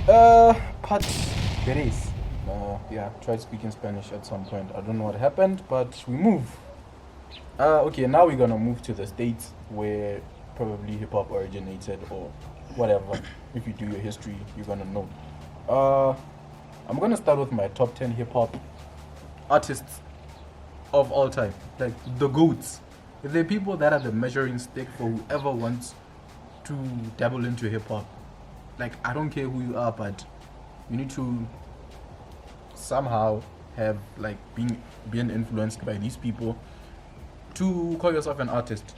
Part tres. Yeah, tried speaking Spanish at some point. I don't know what happened, but we move. Okay, now we're gonna move to the states where probably hip hop originated or whatever. If you do your history, you're gonna know. Uh, I'm gonna start with my top 10 hip hop artists of all time, like the goats. The people that are the measuring stick for whoever wants to dabble into hip hop. Like I don't care who you are, but you need to somehow have like being influenced by these people to call yourself an artist.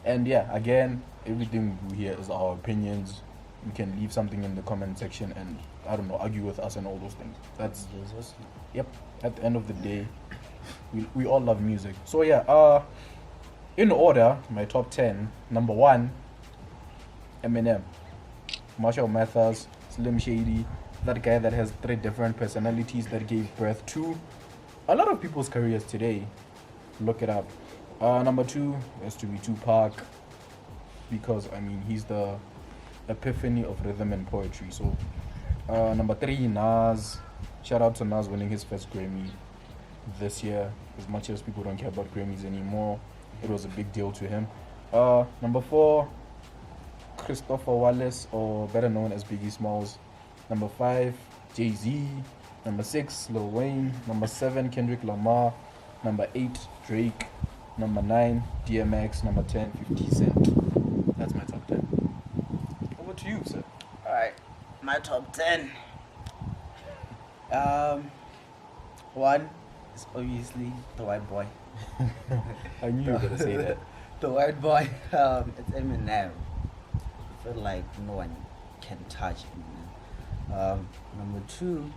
And yeah, again, everything we hear is our opinions. You can leave something in the comment section and I don't know, argue with us and all those things. That's Jesus. yep. At the end of the day, we all love music. So yeah, in order, my top 10. Number 1, Eminem, Marshall Mathers, Slim Shady, that guy that has 3 different personalities that gave birth to a lot of people's careers today. Look it up. Number 2 has to be Tupac because I mean he's the epiphany of rhythm and poetry. So number 3, Nas. Shout out to Nas winning his first Grammy this year. As much as people don't care about Grammys anymore, it was a big deal to him. Number 4, Christopher Wallace, or better known as Biggie Smalls. Number 5, Jay-Z. Number 6, Lil Wayne. Number 7, Kendrick Lamar. Number 8, Drake. Number 9, DMX. Number 10, 50 Cent. That's my top 10. Over to you, sir. Alright, my top 10. One is obviously the white boy. I knew you were going to say that. The white boy, it's Eminem. I feel like no one can touch Eminem. Number 2,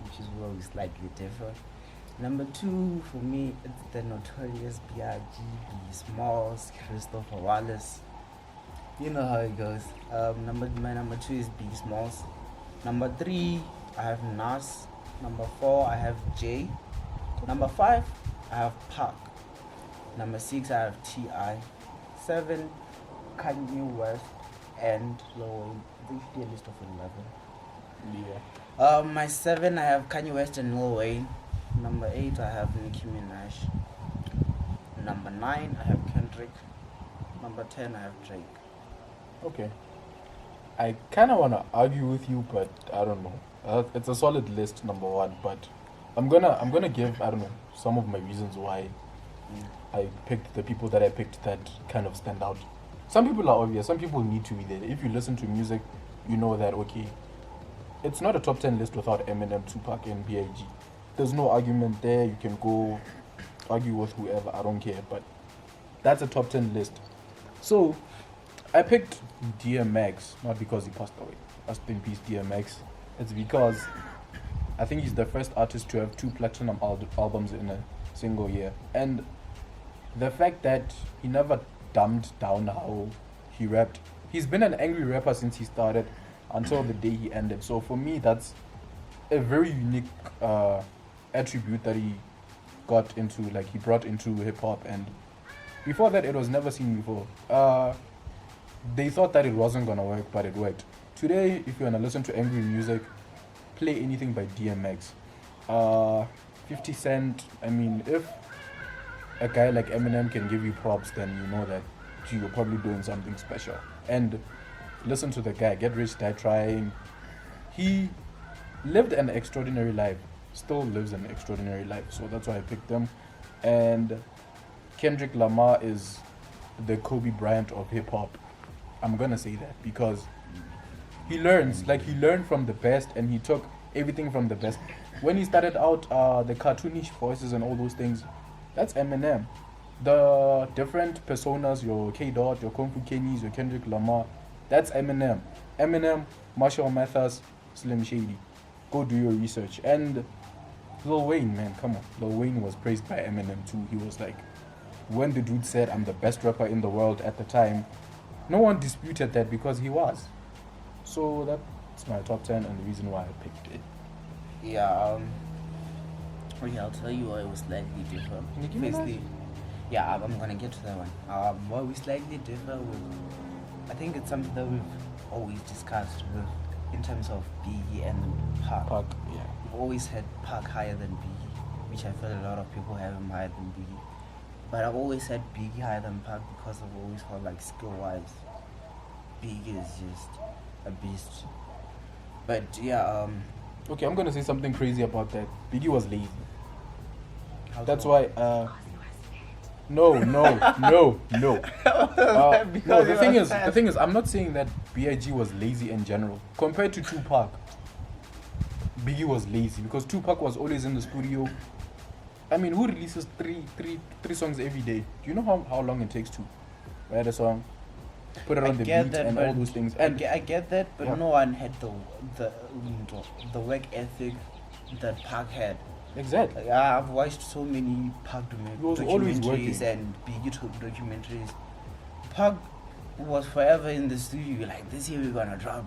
which is where we slightly differ. Number 2 for me, it's the notorious B.I.G. B. Smalls, Christopher Wallace. You know how it goes. My number 2 is B. Smalls. Number 3, I have Nas. Number 4, I have Jay. Number 5, I have Pac. Number 6, I have T.I. 7, Kanye West and Lil Wayne. It's actually a list of 11. Yeah. My 7, I have Kanye West and Lil Wayne. Number 8, I have Nicki Minaj. Number 9, I have Kendrick. Number 10, I have Drake. Okay. I kind of want to argue with you, but I don't know. It's a solid list, number 1, but I'm gonna give I don't know some of my reasons why I picked the people that I picked that kind of stand out. Some people are obvious. Some people need to be there. If you listen to music, you know that okay, it's not a top 10 list without Eminem, Tupac, and B.I.G. There's no argument there. You can go argue with whoever. I don't care, but that's a top 10 list. So I picked DMX not because he passed away. Rest in peace, DMX. It's because I think he's the first artist to have 2 platinum albums in a single year, and the fact that he never dumbed down how he rapped. He's been an angry rapper since he started until the day he ended. So for me, that's a very unique attribute that he got into, like he brought into hip hop. And before that, it was never seen before. They thought that it wasn't gonna work, but it worked. Today, if you wanna listen to angry music, play anything by DMX. 50 Cent. I mean, if a guy like Eminem can give you props, then you know that you're probably doing something special. And listen to the guy, Get Rich, Die Trying. He lived an extraordinary life, still lives an extraordinary life, so that's why I picked him. And Kendrick Lamar is the Kobe Bryant of hip hop. I'm gonna say that because he learned from the best, and he took everything from the best. When he started out, the cartoonish voices and all those things, that's Eminem. The different personas, your K Dot, your Kung Fu Kenny's, your Kendrick Lamar, that's Eminem. Eminem, Marshall Mathers, Slim Shady. Go do your research. And Lil Wayne, man, come on. Lil Wayne was praised by Eminem too. He was like, when the dude said, I'm the best rapper in the world at the time, no one disputed that because he was. So that's my top 10 and the reason why I picked it. Yeah, I'll tell you why it was slightly different. Can you give me Firstly, yeah, I'm gonna get to that one. Why we slightly differ with, I think it's something that we've always discussed with in terms of Biggie and Pac. Pac, yeah. I've always had Pac higher than Biggie, which I feel a lot of people have him higher than Biggie. But I've always had Biggie higher than Pac because I've always felt like skill-wise, Biggie is just a beast. But yeah, Okay, I'm gonna say something crazy about that. Biggie was lazy. how That's so? why. No. No. The thing is, I'm not saying that Big was lazy in general. Compared to Tupac, Biggie was lazy because Tupac was always in the studio. I mean, who releases three songs every day? Do you know how long it takes to write a song, put it on the beat, and all those things? And I get that, but Yeah. no one had the work ethic that Pac had. exactly. Like, I've watched so many Pac He was always documentaries working. and Biggie documentaries. Pac was forever in the studio, like this year we're gonna drop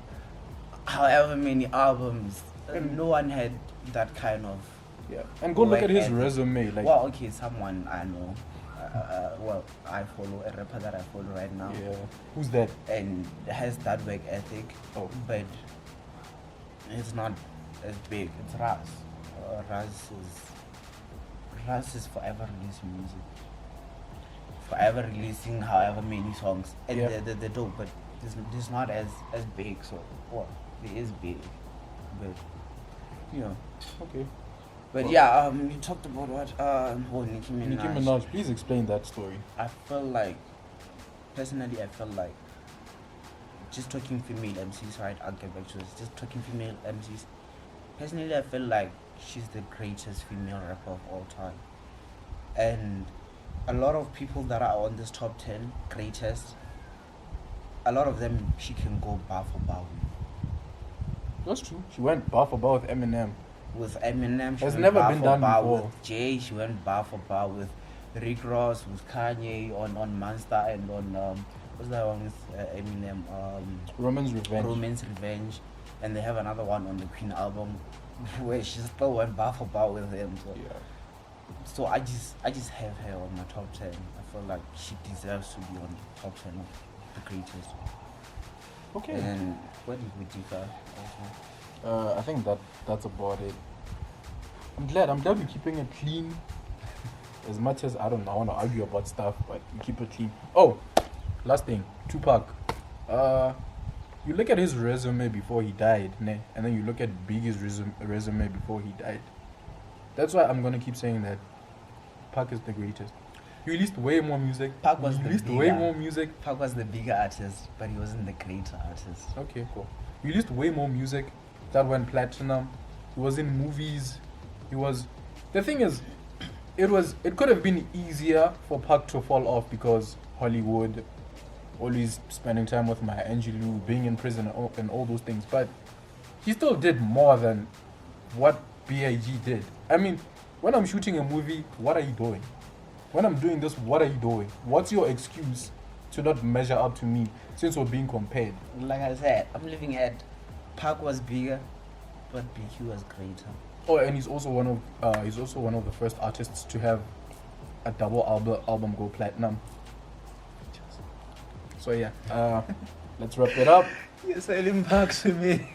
however many albums. And- No one had that kind of. Yeah, and go look work at his ethic. resume. Like, Well, okay, someone I know. Well, I follow a rapper that I follow right now, yeah, who's that? and has that work ethic, Oh, but it's not as big. It's Raz. Raz is forever releasing music, forever releasing however many songs, and Yeah. they're dope, but it's not as big. So, well, it is big, but you know. okay. But Well- yeah, you talked about what? Nicki Minaj. Nicki Minaj, please explain that story. I feel like, personally, just talking female MCs, right? I'll get back to this. Just talking female MCs. Personally, I feel like she's the greatest female rapper of all time. And a lot of people that are on this top 10 greatest, a lot of them she can go bar for bar That's true. She went bar for bar with Eminem. with Eminem. She Has went never bar been for done bar before. with Jay. She went bar for bar with Rick Ross, with Kanye on Monster, and on what's that one with Eminem? Roman's Revenge. Romance Revenge, and they have another one on the Queen album where she still went bar for bar with him. So, Yeah. so I just have her on my top 10. I feel like she deserves to be on the top 10 of the greatest. Okay. And what did we differ also? I think that's about it. I'm glad we're keeping it clean. As much as I don't know, I want to argue about stuff, but we keep it clean. Oh, last thing, Tupac. You look at his resume before he died, ne? And then you look at Biggie's resume before he died. That's why I'm gonna keep saying that Pac is the greatest. He released way more music. Pac was He the released way bigger. more music. Pac was the bigger artist, but he wasn't the greater artist. Okay, cool. He released way more music that went platinum. He was in movies. He was. The thing is, it could have been easier for Pac to fall off because Hollywood, always spending time with Maya Angelou, being in prison, and all those things. But he still did more than what B.I.G. did. I mean, when I'm shooting a movie, what are you doing? When I'm doing this, what are you doing? What's your excuse to not measure up to me since we're being compared? Like I said, I'm looking at Pac was bigger, but BQ was greater. Oh, and he's also one of the first artists to have a double album go platinum. So yeah, let's wrap it up. You're selling Pac to me.